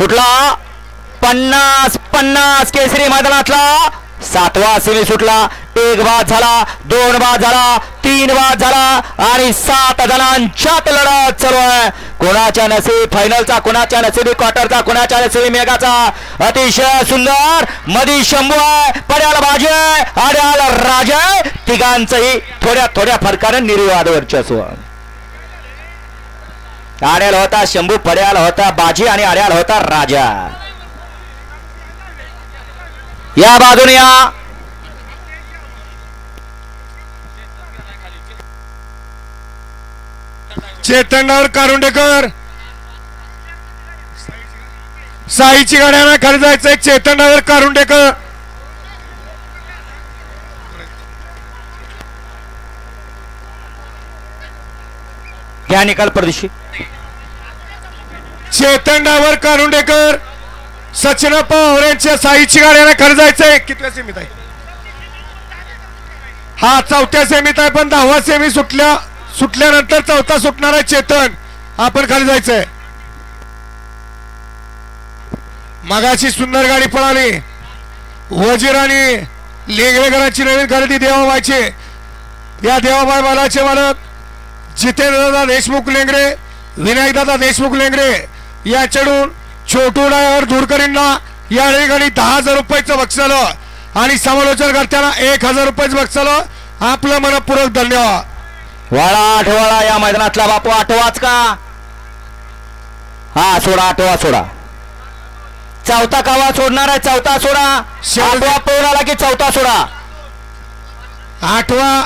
सुटला 50-50 केसरी मैदानातला 7वा सेमी सुटला. 1 बाद झाला, 2 बाद झाला, 3 बाद झाला आणि 7 जणांच्यात लढत चालू आहे. कोणाच्या नसीब फायनलचा, कोणाच्या नसीबी क्वार्टरचा, कोणाच्या नसीबी मेगाचा. अतिशय सुंदर मधी शंभू आहे, पड्याला बाजी आहे, आड्याला राजा आहे. तिघांचंही थोड्या थोड्या फरकाने निर्विवाद वर्चस्व. आड्याला होता शंभू, पड्याला होता बाजी आणि आड्याला होता राजा. या बाजूने या चेतनराव कारुंडेकर साईची गाड्याला खाली जायचं. चेतनराव कारुंडेकर घ्या निकाल परदेशी. चेतनराव कारुंडेकर सचिनप्पा यांच्या साईची गाड्याला खाली जायचंय. कितव्या सेमीत आहे हा? 4थ्या सेमीत आहे, पण 10वा सेमी सुटल्यानंतर 4था सुटणार आहे चेतन. आपण खाली जायचंय. मगाची सुंदर गाडी पळाली. वजीर आणि लेंगरेकरांची नवीन खरेदी देवाबाईची. या देवाबाई बालाचे मालक जितेंद्रदादा देशमुख लेंगरे, विनायकदादा देशमुख लेंगरे याच्याकडून छोटू ड्रायव्हर धुरकरींना या ठिकाणी 10,000 रुपयाचं बक्षलं आणि समालोचन करताना 1,000 रुपयाचं बक्षलं. आपलं मनपूर्वक धन्यवाद. वाळा आठवाळा या मैदानातला बापू आठवाच का? हा सोडा, आठवा सोडा. 4था कावा सोडणार आहे. 4था सोडा. 8वा पळून आला की 4था सोडा. 8वा